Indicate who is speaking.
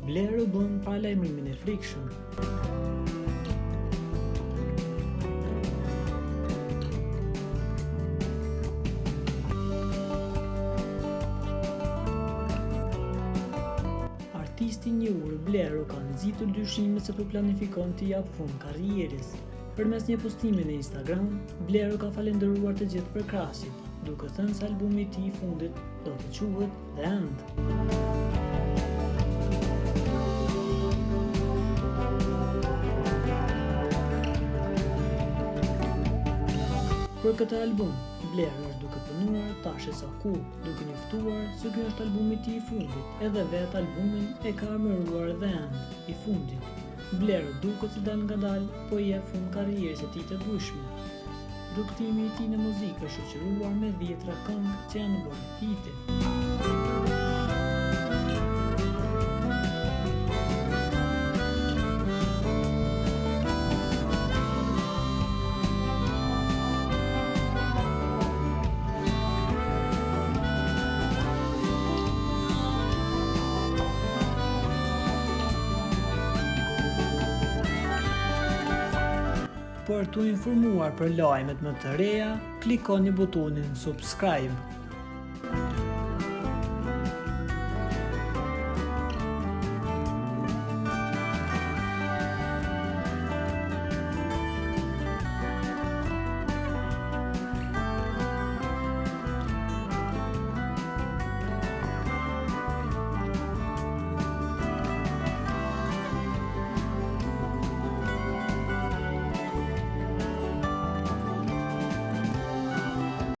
Speaker 1: Bler u bën paralajmërimin e frikshëm. Artisti i njohur Bler ka nxitur dyshimet se po planifikon të jap fund karrierës. Përmes një postimi në Instagram, Bler ka falendëruar të gjithë përkrasit, duke thënë se albumi i tij i fundit do të quhet The End. Për këtë album, Bler është duke punuar tash e sa kur, duke njoftuar se ky është albumi i tij i fundit, edhe vetë albumin e ka emëruar The End, i fundit. Bler duket se dal ngadalë, po i jep fund karrierës së tij të dushme. Rrugtimi i tij në muzikë është shoqëruar me 10 këngë që janë bërë hite. Për t'u informuar për lajmet më të reja, klikoni butonin subscribe.